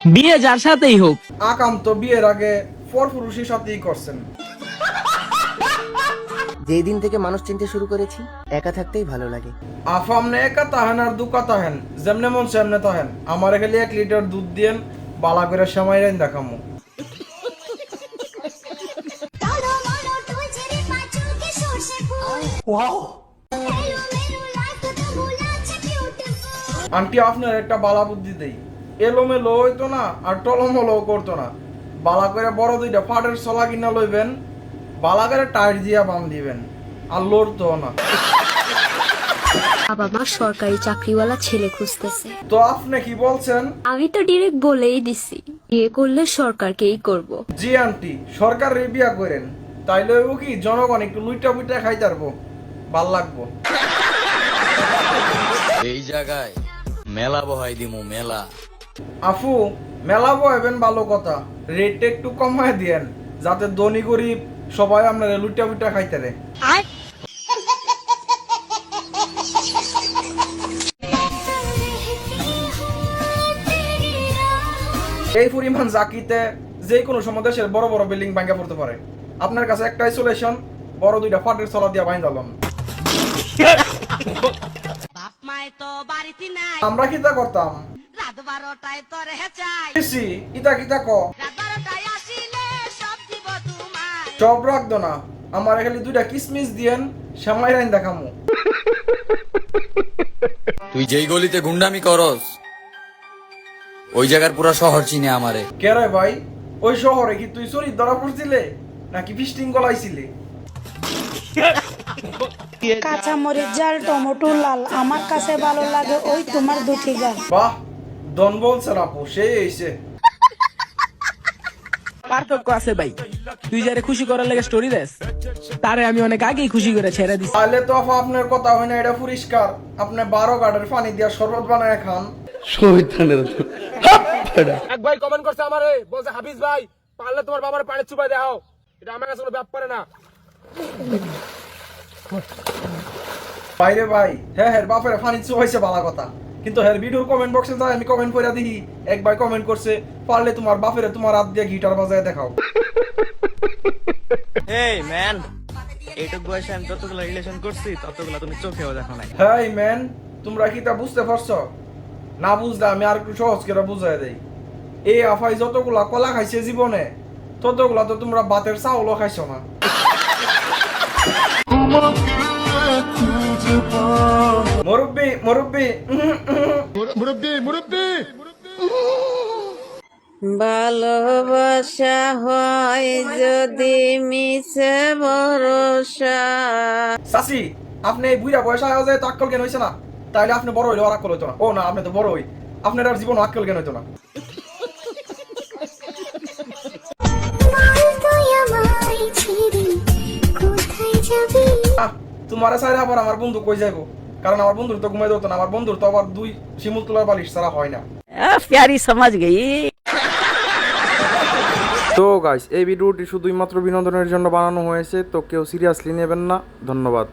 বিয়ে যার সাথেই হোক। আকাম তো বিয়ের আগে পরপুরুষের সাথেই করছেন। যেই দিন থেকে মানুষ চিনতে শুরু করেছি, একা থাকতেই ভালো লাগে। আফামনে একা তাহেন আর দুকা তাহেন, যেমনে মন সেমনে তাহেন। আমার খালি 1 লিটার দুধ দিয়েন, বালা করে সময় রাইন দেখামু। আন্টি আপনার একটা বালা বুদ্ধি দেই, এলোমেলো হইতো না আর টলমলো করতো না। বালা করে বড় 2টা ফাটের ছলা কিনা লইবেন, বালা করে টাইট দিয়া বান দিবেন, আর লড়তো না। বাবা মা সরকারি চাকরিওয়ালা ছেলে খুঁজতেছে। তো আপনি কি বলছেন? আমি তো ডিরেক্ট বলেই দিছি, বিয়ে করলে সরকারকেই করব। জি আন্টি, সরকার বিয়া করেন, তাইলে হইব কি জনগণ একটু লুইটা বুইটা খাইতে পারবো, ভাল লাগবো। এই জায়গায় মেলা বহাই দিমু মেলা। আফু, মেলা বইবেন ভালো কথা, রেটটা একটু কমায় দিয়েন, যাতে ধনী গরিব সবাই আপনারা লুইটা বুইটা খাইতে রে। এই পরিমাণ জাকিতে যে কোনো সময় দেশের বড় বড় বিল্ডিং ভাঙা পড়তে পারে। আপনার কাছে একটাই সলিউশন, বড় 2টা ফাটের ছলা দিয়া বাইন দিলাম। আমরা কিতা করতাম? ইতা কিতা ক সব রাখতো না, আমার খালি 2টা কিসমিস দিয়েন, সামাই রাইন দেখামু। তুই যেই গলিতে গুন্ডামি করস, ওই জায়গার পুরা শহর চিনে আমারে। কে রে ভাই, ওই শহরে কি তুই চুরি ধরা পড়ছিলে নাকি ফিস্টিং গলাইছিলে? কাঁচামরিচ ঝাল, টমেটো লাল, আমার কাছে ভালো লাগে ওই তোমার দুটি গাল। বাহ, দন বলছেন আপু, সেই হইছে। পার্থক্য আছে ভাই, তুই যারে খুশি করার লাগে স্টোরি দেস, তারে আমি অনেক আগেই খুশি করে ছেড়ে দিছি। তাহলে তো আপা আপনার কথা হয় না, এটা পরিষ্কার। আপনি 12 কাঠের পানি দিয়া শরবত বানায় খান। এক ভাই কমেন্ট করছে আমারে, বলছে হাফিজ ভাই পারলে তোমার বাবার পানি চুপাই দেখাও, এটা আমার কাছে কোনো ব্যাপার না। বাইরে ভাই, হ্যাঁ হ্যাঁ বাপের পানি চুবাইছে ভালো কথা, কিন্তু হ্যাঁ ভিডিওর কমেন্ট বক্সে যাই আমি কমেন্ট করে দেখি, এক ভাই কমেন্ট করছে পারলে তোমার বাপের তোমার হাত দিয়ে গিটার বাজায় দেখাও। এই ম্যান, এইটুক বয়সে আমি যতগুলো রিলেশন করছি ততগুলো তুমি চোখেও দেখো নাই। হ্যাঁ ম্যান, তোমরা কি তা বুঝতে পারছো? না বুঝলে আমি আর একটু সহজ করে বুঝাই দেই। এই আফাই যতগুলা কলা খাইছে জীবনে, ততগুলা তো তোমরা ভাতের চাউলও খাইছো না। মুরব্বি মুরব্বি ভালোবাসা হয় যদি মিছে ভরসা। চাচি, আপনি এই বুড়া বয়স আয় যায় তো আক্কল জ্ঞান হয়েছে না, তাইলে আপনি বড় হইলে আর আক্কল হইতো না। ও না, আপনি তো বড় হই, আপনার আর জীবন আক্কল জ্ঞান হইতো না। তোমার সাইরে আবার আমার বন্ধু কই যাইবো, কারণ আমার বন্ধুর তো ঘুমাই দিত না, আমার বন্ধুর তো আবার 2 শিমুল তোলার বালিশ ছাড়া হয় না। প্যারি সমাজ গই। তো গাইস, এই ভিডিওটি শুধুই মাত্র বিনোদনের জন্য বানানো হয়েছে, তো কেউ সিরিয়াসলি নেবেন না। ধন্যবাদ।